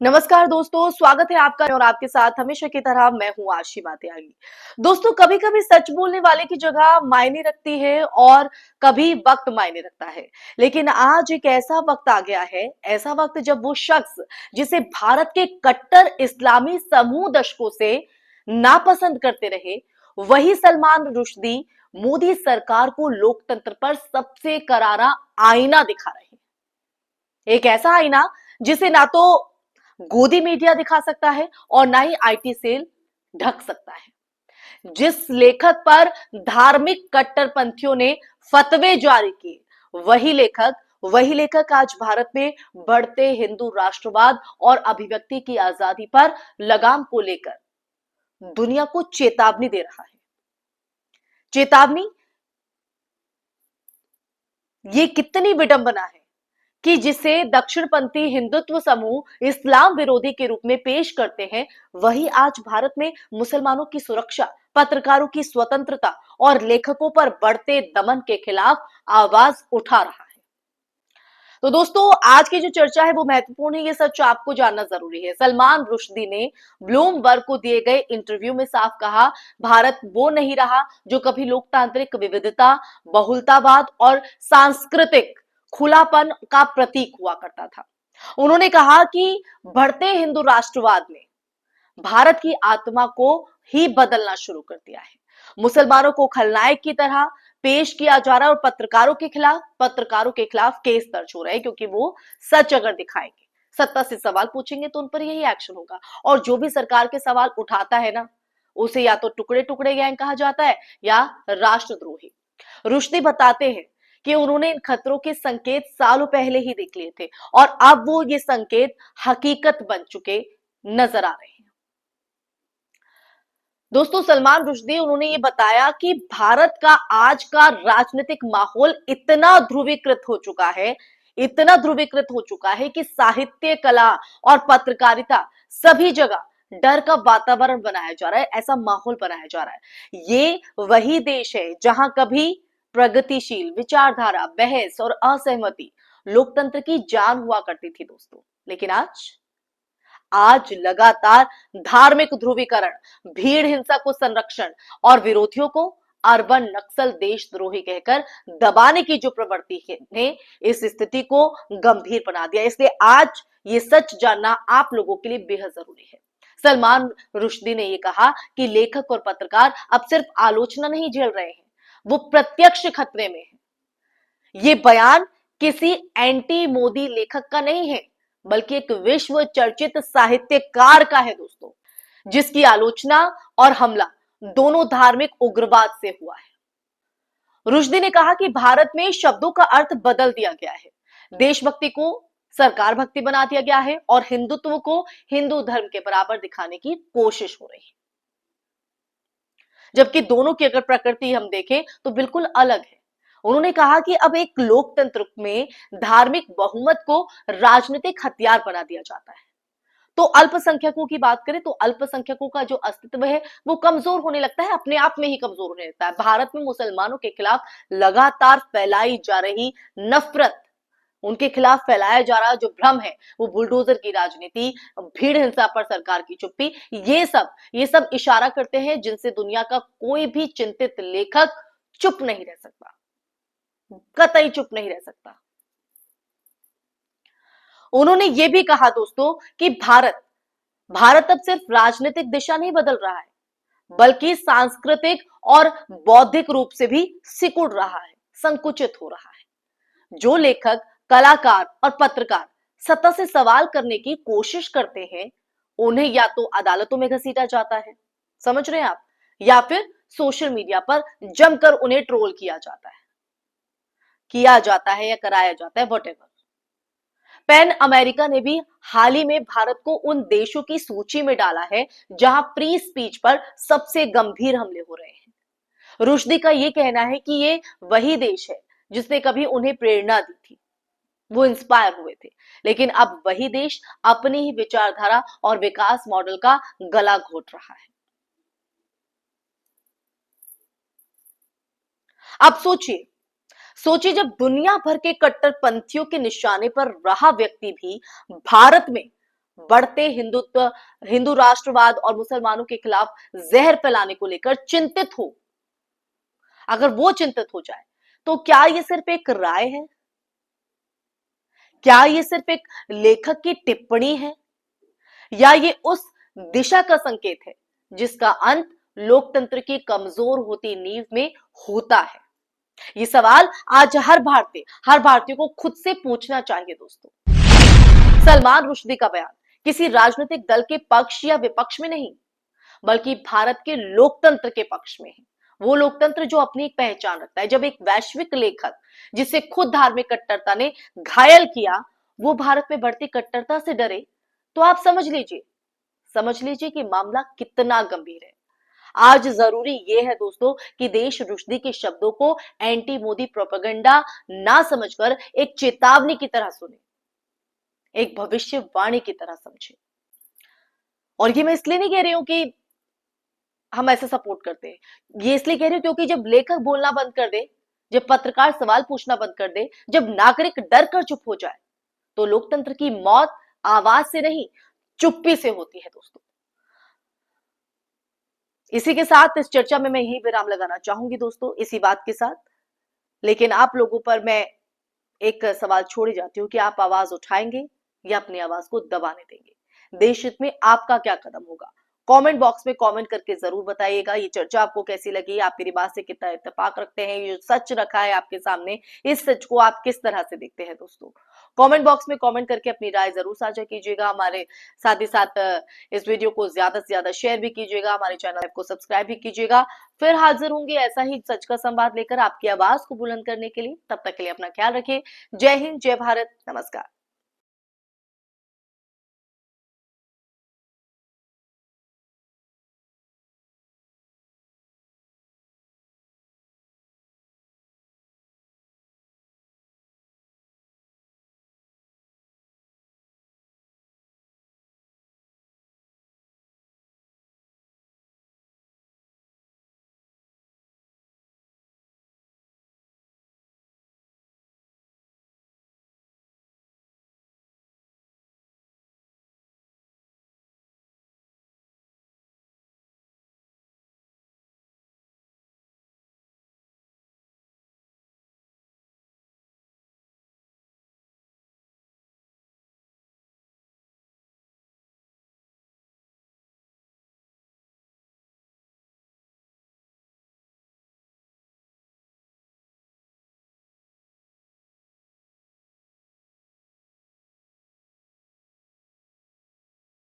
नमस्कार दोस्तों, स्वागत है आपका और आपके साथ हमेशा की तरह मैं हूं आशिमा त्यागी। दोस्तों, कभी कभी सच बोलने वाले की जगह मायने रखती है और कभी वक्त मायने रखता है। लेकिन आज एक ऐसा वक्त आ गया है, ऐसा वक्त जब वो शख्स जिसे भारत के कट्टर इस्लामी समूह दशकों से नापसंद करते रहे, वही सलमान रुश्दी मोदी सरकार को लोकतंत्र पर सबसे करारा आईना दिखा रहे हैं। एक ऐसा आईना जिसे ना तो गोदी मीडिया दिखा सकता है और ना ही आईटी सेल ढक सकता है। जिस लेखक पर धार्मिक कट्टरपंथियों ने फतवे जारी किए, वही लेखक आज भारत में बढ़ते हिंदू राष्ट्रवाद और अभिव्यक्ति की आजादी पर लगाम को लेकर दुनिया को चेतावनी दे रहा है। चेतावनी ये कितनी विडंबना है कि जिसे दक्षिणपंथी हिंदुत्व समूह इस्लाम विरोधी के रूप में पेश करते हैं, वही आज भारत में मुसलमानों की सुरक्षा, पत्रकारों की स्वतंत्रता और लेखकों पर बढ़ते दमन के खिलाफ आवाज उठा रहा है। तो दोस्तों, आज की जो चर्चा है वो महत्वपूर्ण है, ये सच आपको जानना जरूरी है। सलमान रुश्दी ने ब्लूमबर्ग को दिए गए इंटरव्यू में साफ कहा, भारत वो नहीं रहा जो कभी लोकतांत्रिक विविधता, बहुलतावाद और सांस्कृतिक खुलापन का प्रतीक हुआ करता था। उन्होंने कहा कि बढ़ते हिंदू राष्ट्रवाद ने भारत की आत्मा को ही बदलना शुरू कर दिया है। मुसलमानों को खलनायक की तरह पेश किया जा रहा है और पत्रकारों के खिलाफ केस दर्ज हो रहे हैं, क्योंकि वो सच अगर दिखाएंगे, सत्ता से सवाल पूछेंगे तो उन पर यही एक्शन होगा। और जो भी सरकार के सवाल उठाता है ना, उसे या तो टुकड़े टुकड़े गैंग कहा जाता है या राष्ट्रद्रोही। रुश्दी बताते हैं कि उन्होंने इन खतरों के संकेत सालों पहले ही देख लिए थे और अब वो ये संकेत हकीकत बन चुके नजर आ रहे हैं। दोस्तों, सलमान रुश्दी उन्होंने ये बताया कि भारत का आज का राजनीतिक माहौल इतना ध्रुवीकृत हो चुका है कि साहित्य, कला और पत्रकारिता सभी जगह डर का वातावरण बनाया जा रहा है, ऐसा माहौल बनाया जा रहा है। ये वही देश है जहां कभी प्रगतिशील विचारधारा, बहस और असहमति लोकतंत्र की जान हुआ करती थी दोस्तों। लेकिन आज लगातार धार्मिक ध्रुवीकरण, भीड़ हिंसा को संरक्षण और विरोधियों को अर्बन नक्सल देशद्रोही कहकर दबाने की जो प्रवृत्ति ने इस स्थिति को गंभीर बना दिया। इसलिए आज ये सच जानना आप लोगों के लिए बेहद जरूरी है। सलमान रुश्दी ने यह कहा कि लेखक और पत्रकार अब सिर्फ आलोचना नहीं झेल रहे हैं, वो प्रत्यक्ष खतरे में है। ये बयान किसी एंटी मोदी लेखक का नहीं है, बल्कि एक विश्व चर्चित साहित्यकार का है दोस्तों, जिसकी आलोचना और हमला दोनों धार्मिक उग्रवाद से हुआ है। रुश्दी ने कहा कि भारत में शब्दों का अर्थ बदल दिया गया है, देशभक्ति को सरकार भक्ति बना दिया गया है और हिंदुत्व को हिंदू धर्म के बराबर दिखाने की कोशिश हो रही है। जबकि दोनों की अगर प्रकृति हम देखें तो बिल्कुल अलग है। उन्होंने कहा कि अब एक लोकतंत्र में धार्मिक बहुमत को राजनीतिक हथियार बना दिया जाता है। तो अल्पसंख्यकों की बात करें तो अल्पसंख्यकों का जो अस्तित्व है वो कमजोर होने लगता है, अपने आप में ही कमजोर होने लगता है। भारत में मुसलमानों के खिलाफ लगातार फैलाई जा रही नफरत, उनके खिलाफ फैलाया जा रहा जो भ्रम है, वो बुलडोजर की राजनीति, भीड़ हिंसा पर सरकार की चुप्पी, ये सब इशारा करते हैं जिनसे दुनिया का कोई भी चिंतित लेखक चुप नहीं रह सकता, कतई चुप नहीं रह सकता। उन्होंने ये भी कहा दोस्तों कि भारत अब सिर्फ राजनीतिक दिशा नहीं बदल रहा है, बल्कि सांस्कृतिक और बौद्धिक रूप से भी सिकुड़ रहा है, संकुचित हो रहा है। जो लेखक, कलाकार और पत्रकार सत्ता से सवाल करने की कोशिश करते हैं, उन्हें या तो अदालतों में घसीटा जाता है, समझ रहे हैं आप, या फिर सोशल मीडिया पर जमकर उन्हें ट्रोल किया जाता है या कराया जाता है, वॉटेवर। पैन अमेरिका ने भी हाल ही में भारत को उन देशों की सूची में डाला है जहां फ्री स्पीच पर सबसे गंभीर हमले हो रहे हैं। रुश्दी का यह कहना है कि ये वही देश है जिसने कभी उन्हें प्रेरणा दी थी, वो इंस्पायर हुए थे, लेकिन अब वही देश अपनी ही विचारधारा और विकास मॉडल का गला घोट रहा है। अब सोचिए जब दुनिया भर के कट्टरपंथियों के निशाने पर रहा व्यक्ति भी भारत में बढ़ते हिंदुत्व, हिंदू राष्ट्रवाद और मुसलमानों के खिलाफ जहर फैलाने को लेकर चिंतित हो, अगर वो चिंतित हो जाए, तो क्या ये सिर्फ एक राय है? क्या ये सिर्फ एक लेखक की टिप्पणी है, या ये उस दिशा का संकेत है जिसका अंत लोकतंत्र की कमजोर होती नींव में होता है? ये सवाल आज हर भारतीय को खुद से पूछना चाहिए दोस्तों। सलमान रुश्दी का बयान किसी राजनीतिक दल के पक्ष या विपक्ष में नहीं, बल्कि भारत के लोकतंत्र के पक्ष में है। वो लोकतंत्र जो अपनी एक पहचान रखता है। जब एक वैश्विक लेखक, जिसे खुद धार्मिक कट्टरता ने घायल किया, वो भारत में बढ़ती कट्टरता से डरे, तो आप समझ लीजिए कि मामला कितना गंभीर है। आज जरूरी यह है दोस्तों कि देश रुश्दी के शब्दों को एंटी मोदी प्रोपेगेंडा ना समझकर एक चेतावनी की तरह सुने, एक भविष्यवाणी की तरह समझे। और ये मैं इसलिए नहीं कह रही हूं कि हम ऐसे सपोर्ट करते हैं, ये इसलिए कह रही हूं क्योंकि जब लेखक बोलना बंद कर दे, जब पत्रकार सवाल पूछना बंद कर दे, जब नागरिक डर कर चुप हो जाए, तो लोकतंत्र की मौत आवाज से नहीं, चुप्पी से होती है दोस्तों। इसी के साथ इस चर्चा में मैं यही विराम लगाना चाहूंगी दोस्तों, इसी बात के साथ। लेकिन आप लोगों पर मैं एक सवाल छोड़ जाती हूँ कि आप आवाज उठाएंगे या अपनी आवाज को दबाने देंगे? देश हित में आपका क्या कदम होगा? कमेंट बॉक्स में कमेंट करके जरूर बताइएगा। ये चर्चा आपको कैसी लगी? आप मेरी बात से कितना इत्तेफाक रखते हैं? ये सच रखा है आपके सामने, इस सच को आप किस तरह से देखते हैं दोस्तों? कमेंट बॉक्स में कमेंट करके अपनी राय जरूर साझा कीजिएगा। हमारे साथ ही साथ इस वीडियो को ज्यादा से ज्यादा शेयर भी कीजिएगा, हमारे चैनल को सब्सक्राइब भी कीजिएगा। फिर हाजिर होंगे ऐसा ही सच का संवाद लेकर आपकी आवाज को बुलंद करने के लिए। तब तक के लिए अपना ख्याल रखिए। जय हिंद, जय भारत, नमस्कार।